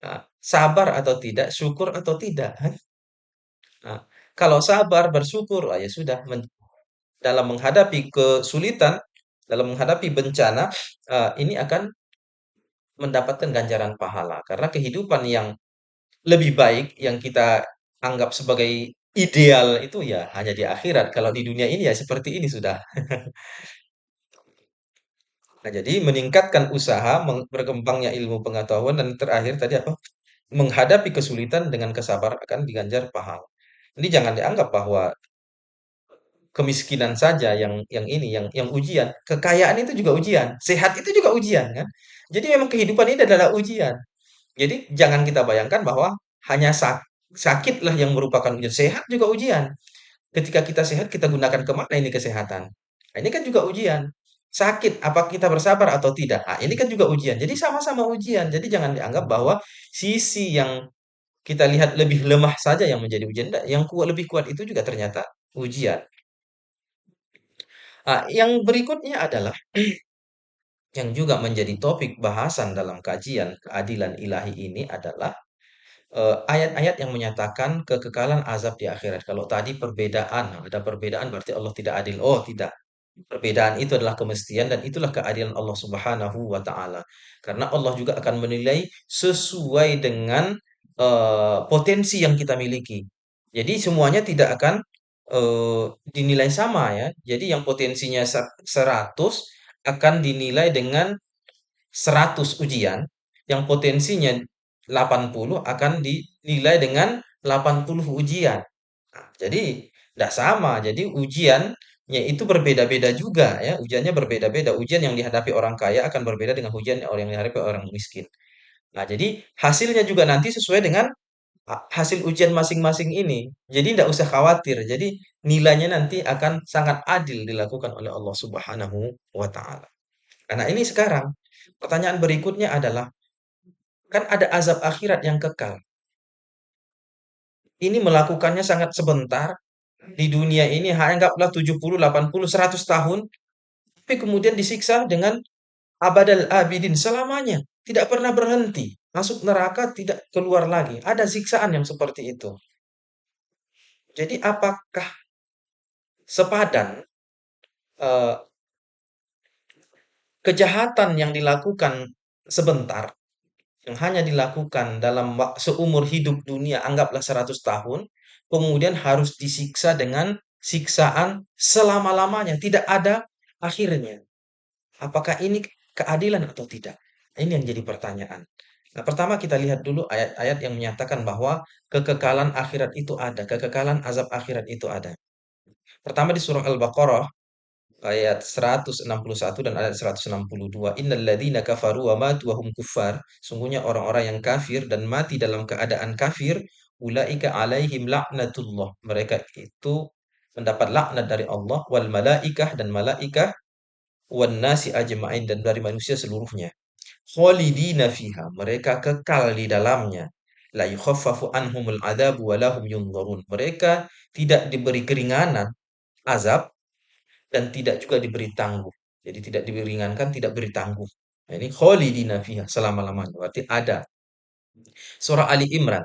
Speaker 1: Nah, sabar atau tidak, syukur atau tidak. Nah, kalau sabar, bersyukur, ya sudah. Dalam menghadapi kesulitan, dalam menghadapi bencana, ini akan mendapatkan ganjaran pahala. Karena kehidupan yang lebih baik yang kita anggap sebagai ideal itu ya hanya di akhirat. Kalau di dunia ini ya seperti ini sudah. Nah, jadi meningkatkan usaha, berkembangnya ilmu pengetahuan dan terakhir tadi apa? Menghadapi kesulitan dengan kesabaran akan diganjar pahala. Ini jangan dianggap bahwa kemiskinan saja yang ujian. Kekayaan itu juga ujian. Sehat itu juga ujian kan. Jadi memang kehidupan ini adalah ujian. Jadi jangan kita bayangkan bahwa hanya sakitlah yang merupakan ujian. Sehat juga ujian. Ketika kita sehat, kita gunakan kemana ini kesehatan? Nah, ini kan juga ujian. Sakit, apa kita bersabar atau tidak? Nah, ini kan juga ujian. Jadi sama-sama ujian. Jadi jangan dianggap bahwa sisi yang kita lihat lebih lemah saja yang menjadi ujian. Nggak, yang kuat lebih kuat itu juga ternyata ujian. Yang berikutnya adalah yang juga menjadi topik bahasan dalam kajian keadilan ilahi ini adalah ayat-ayat yang menyatakan kekekalan azab di akhirat. Kalau tadi perbedaan, ada perbedaan berarti Allah tidak adil. Oh, tidak. Perbedaan itu adalah kemestian dan itulah keadilan Allah Subhanahu wa taala. Karena Allah juga akan menilai sesuai dengan potensi yang kita miliki. Jadi semuanya tidak akan dinilai sama ya. Jadi yang potensinya 100 akan dinilai dengan 100 ujian, yang potensinya 80 akan dinilai dengan 80 ujian. Nah, jadi tidak sama. Jadi ujiannya itu berbeda-beda juga ya. Ujiannya berbeda-beda. Ujian yang dihadapi orang kaya akan berbeda dengan ujian yang orang yang dihadapi orang miskin. Nah, jadi hasilnya juga nanti sesuai dengan hasil ujian masing-masing ini. Jadi tidak usah khawatir. Jadi nilainya nanti akan sangat adil dilakukan oleh Allah Subhanahu wa taala. Karena ini sekarang pertanyaan berikutnya adalah kan ada azab akhirat yang kekal. Ini melakukannya sangat sebentar di dunia ini, anggaplah 70, 80, 100 tahun, tapi kemudian disiksa dengan abadal abidin selamanya, tidak pernah berhenti, masuk neraka tidak keluar lagi. Ada siksaan yang seperti itu. Jadi apakah sepadan eh, kejahatan yang dilakukan sebentar, yang hanya dilakukan dalam seumur hidup dunia, anggaplah 100 tahun, kemudian harus disiksa dengan siksaan selama-lamanya, tidak ada akhirnya. Apakah ini keadilan atau tidak? Ini yang jadi pertanyaan. Nah, pertama kita lihat dulu ayat-ayat yang menyatakan bahwa kekekalan akhirat itu ada, kekekalan azab akhirat itu ada. Pertama di surah Al-Baqarah ayat 161 dan ayat 162. Innal ladzina kafaru wa matu wa hum kuffar. Sungguhnya orang-orang yang kafir dan mati dalam keadaan kafir, ulaika alaihim laknatullah. Mereka itu mendapat laknat dari Allah wal malaikah dan malaikah wan nasi ajma'in dan dari manusia seluruhnya. Khalidina fiha. Mereka kekal di dalamnya. La yukhaffafu anhumul adabu wa lahum yunzarun. Mereka tidak diberi keringanan azab dan tidak juga diberi tangguh. Jadi tidak diberi ringankan, tidak beri tangguh. Nah, ini khalidina fiha selama-lamanya. Berarti ada. Surah Ali Imran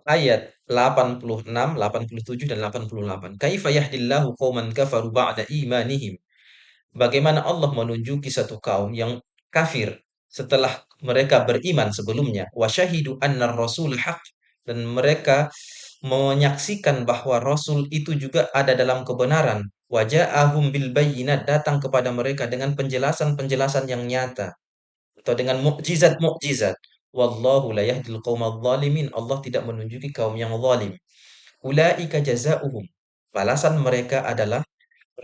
Speaker 1: ayat 86, 87 dan 88. Kaifa yahdillahu qauman kafaru ba'da imanihim. Bagaimana Allah menunjuki satu kaum yang kafir setelah mereka beriman sebelumnya. Wa syahidu anna rasul haq. Dan mereka menyaksikan bahwa Rasul itu juga ada dalam kebenaran. Waja'ahum bil bayyinat, datang kepada mereka dengan penjelasan-penjelasan yang nyata atau dengan mukjizat-mukjizat. Wallahu la yahdil qaumadh dhalimin. Allah tidak menunjuki kaum yang zalim. Ulaika jazaohum. Balasan mereka adalah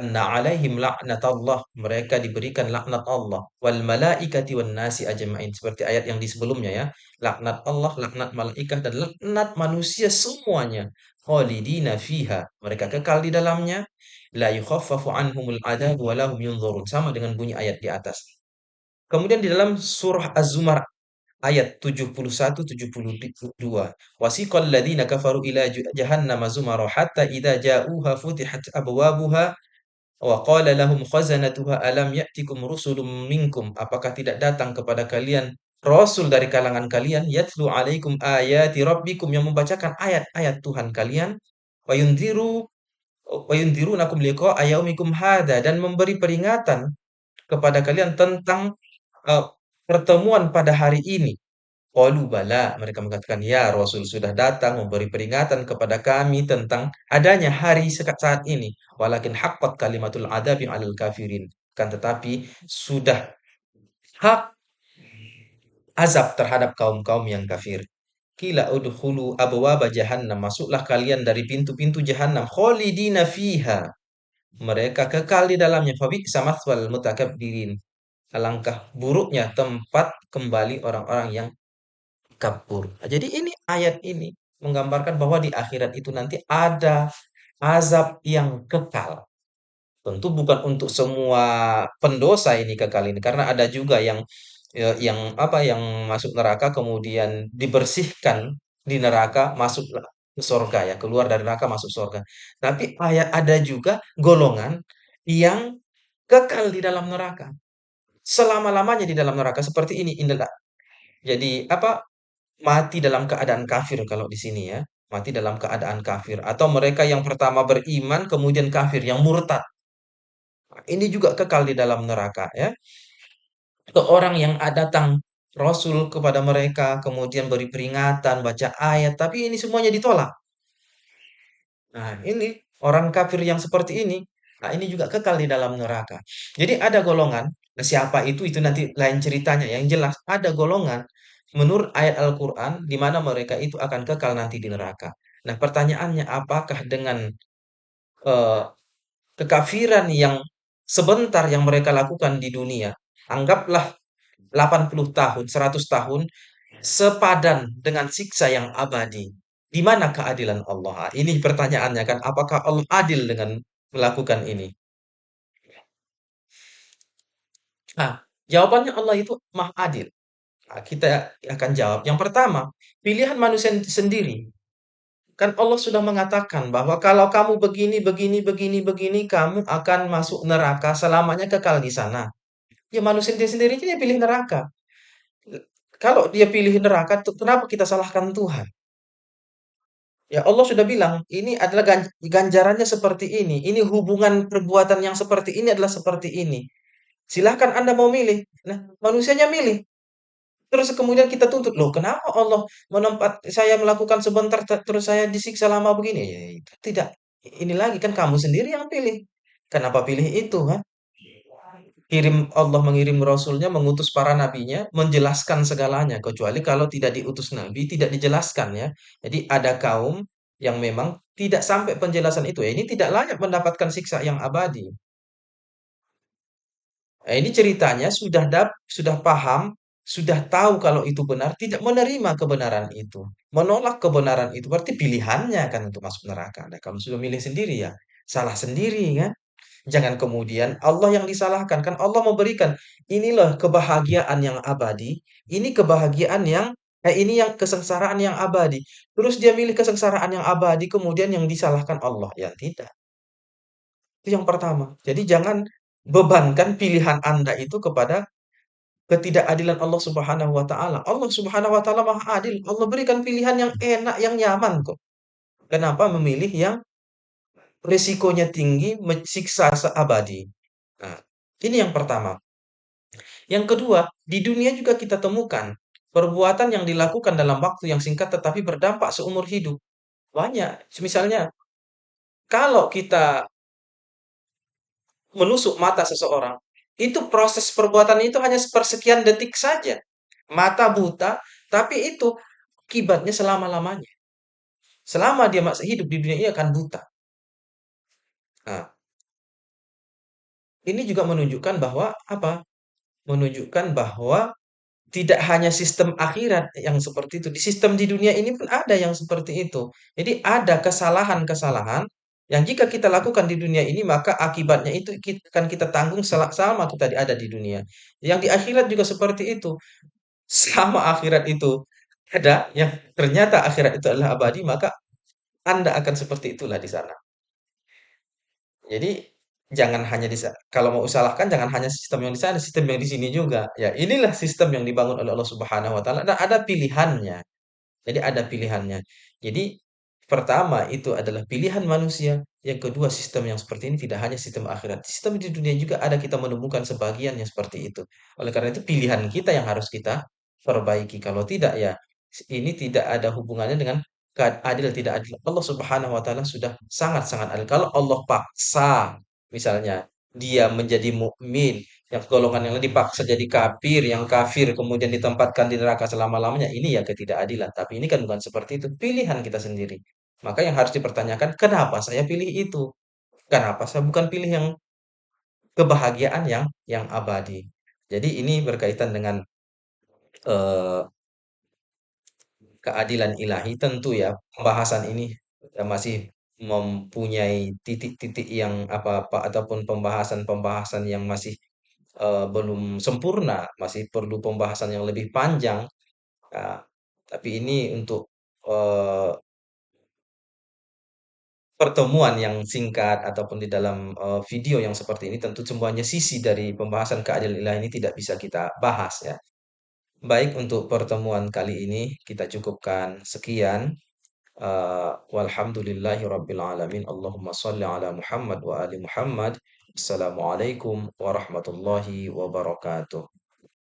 Speaker 1: anna alaihim laknatullah. Mereka diberikan laknat Allah. Wal malaikati wan nasi ajma'in. Seperti ayat yang di sebelumnya ya. Laknat Allah, laknat malaikat, dan laknat manusia semuanya. Khalidina fiha. Mereka kekal di dalamnya. La yukhaffafu anhumul adab wa lahum yunzurun. Sama dengan bunyi ayat di atas. Kemudian di dalam surah Az-Zumar ayat 71 72. Wasiqal ladzina kafaru ila jahannama zumara hatta idza ja'uha futihat abwabuha wa qala lahum khazanatuha alam ya'tikum rusulun minkum. Apakah tidak datang kepada kalian rasul dari kalangan kalian yatlu alaikum ayati rabbikum, yang membacakan ayat-ayat Tuhan kalian, wa yundzirunakum liqa'a yaumikum hadza, dan memberi peringatan kepada kalian tentang eh, pertemuan pada hari ini. Qalu bala, mereka mengatakan, ya Rasul sudah datang memberi peringatan kepada kami tentang adanya hari saat ini. Walakin haqqat kalimatul adabi 'alal kafirin. Kan tetapi sudah hak azab terhadap kaum-kaum yang kafir. Qila udkhulu abwaaba jahannam, masuklah kalian dari pintu-pintu jahanam, khalidina fiha. Mereka kekal di dalamnya. Fabi'sa mathwal mutakabbirin. Alangkah buruknya tempat kembali orang-orang yang kabur. Nah, jadi ini ayat ini menggambarkan bahwa di akhirat itu nanti ada azab yang kekal. Tentu bukan untuk semua pendosa ini kekal ini, karena ada juga yang masuk neraka kemudian dibersihkan di neraka, masuk ke surga ya, keluar dari neraka masuk surga. Tapi ada juga golongan yang kekal di dalam neraka selama-lamanya di dalam neraka seperti ini. Inilah jadi mati dalam keadaan kafir kalau di sini ya. Mati dalam keadaan kafir. Atau mereka yang pertama beriman kemudian kafir, yang murtad. Ini juga kekal di dalam neraka ya. Ke orang yang datang Rasul kepada mereka, kemudian beri peringatan, baca ayat, tapi ini semuanya ditolak. Nah, ini orang kafir yang seperti ini, nah ini juga kekal di dalam neraka. Jadi ada golongan, nah siapa itu nanti lain ceritanya. Yang jelas ada golongan menurut ayat Al-Quran di mana mereka itu akan kekal nanti di neraka. Nah, pertanyaannya apakah dengan eh, kekafiran yang sebentar yang mereka lakukan di dunia, anggaplah 80 tahun, 100 tahun, sepadan dengan siksa yang abadi. Di mana keadilan Allah? Ah, ini pertanyaannya kan, apakah Allah adil dengan melakukan ini? Nah, jawabannya Allah itu maha adil. Nah, kita akan jawab. Yang pertama, pilihan manusia sendiri. Kan Allah sudah mengatakan bahwa kalau kamu begini, begini, begini, begini, kamu akan masuk neraka selamanya kekal di sana. Ya manusia sendiri dia pilih neraka. Kalau dia pilih neraka, kenapa kita salahkan Tuhan? Ya Allah sudah bilang, ini adalah ganjarannya seperti ini. Ini hubungan perbuatan yang seperti ini adalah seperti ini. Silahkan Anda mau milih. Nah, manusianya milih. Terus kemudian kita tuntut, loh kenapa Allah saya melakukan sebentar, terus saya disiksa lama begini? Ya, itu tidak. Ini lagi kan kamu sendiri yang pilih. Kenapa pilih itu, kan? Allah mengirim rasulnya, mengutus para nabinya, menjelaskan segalanya. Kecuali kalau tidak diutus nabi, tidak dijelaskan ya. Jadi ada kaum yang memang tidak sampai penjelasan itu. Ya, ini tidak layak mendapatkan siksa yang abadi. Nah, ini ceritanya sudah paham, sudah tahu kalau itu benar, tidak menerima kebenaran itu. Menolak kebenaran itu berarti pilihannya kan untuk masuk neraka. Nah, kalau sudah milih sendiri ya salah sendiri kan. Jangan kemudian Allah yang disalahkan. Kan Allah memberikan inilah kebahagiaan yang abadi, ini kebahagiaan yang ini yang kesengsaraan yang abadi. Terus dia milih kesengsaraan yang abadi, kemudian yang disalahkan Allah. Ya tidak. Itu yang pertama. Jadi jangan bebankan pilihan Anda itu kepada ketidakadilan Allah Subhanahu wa taala. Allah Subhanahu wa taala Maha Adil. Allah berikan pilihan yang enak, yang nyaman kok. Kenapa memilih yang risikonya tinggi, siksa seabadi? Nah, ini yang pertama. Yang kedua, di dunia juga kita temukan perbuatan yang dilakukan dalam waktu yang singkat tetapi berdampak seumur hidup. Banyak. Misalnya, kalau kita menusuk mata seseorang, itu proses perbuatan itu hanya sepersekian detik saja. Mata buta, tapi itu akibatnya selama-lamanya. Selama dia masih hidup di dunia ini akan buta. Nah, ini juga menunjukkan bahwa apa? Menunjukkan bahwa tidak hanya sistem akhirat yang seperti itu, di sistem di dunia ini pun ada yang seperti itu. Jadi ada kesalahan-kesalahan yang jika kita lakukan di dunia ini maka akibatnya itu akan kita tanggung selama kita ada di dunia. Yang di akhirat juga seperti itu. Selama akhirat itu ada yang ternyata akhirat itu adalah abadi, maka Anda akan seperti itulah di sana. Jadi jangan hanya kalau mau usalahkan jangan hanya sistem yang di sana, sistem yang di sini juga. Ya, inilah sistem yang dibangun oleh Allah Subhanahu wa taala dan ada pilihannya. Jadi ada pilihannya. Jadi pertama itu adalah pilihan manusia, yang kedua sistem yang seperti ini tidak hanya sistem akhirat. Sistem di dunia juga ada kita menemukan sebagian yang seperti itu. Oleh karena itu pilihan kita yang harus kita perbaiki. Kalau tidak ya ini tidak ada hubungannya dengan adil tidak adil. Allah Subhanahu wa taala sudah sangat-sangat adil. Kalau Allah paksa misalnya dia menjadi mukmin, yang golongan yang lain dipaksa jadi kafir, yang kafir kemudian ditempatkan di neraka selama-lamanya, ini ya ketidakadilan. Tapi ini kan bukan seperti itu, pilihan kita sendiri. Maka yang harus dipertanyakan, kenapa saya pilih itu? Kenapa saya bukan pilih yang kebahagiaan yang abadi? Jadi ini berkaitan dengan eh, keadilan ilahi tentu ya pembahasan ini masih mempunyai titik-titik yang apa-apa ataupun pembahasan-pembahasan yang masih belum sempurna, masih perlu pembahasan yang lebih panjang. Nah, tapi ini untuk eh, pertemuan yang singkat ataupun di dalam video yang seperti ini, tentu semuanya sisi dari pembahasan keadilan ilahi ini tidak bisa kita bahas ya. Baik untuk pertemuan kali ini kita cukupkan sekian. Walhamdulillahi rabbil alamin. Allahumma salli ala Muhammad wa ali Muhammad. Assalamualaikum warahmatullahi wabarakatuh.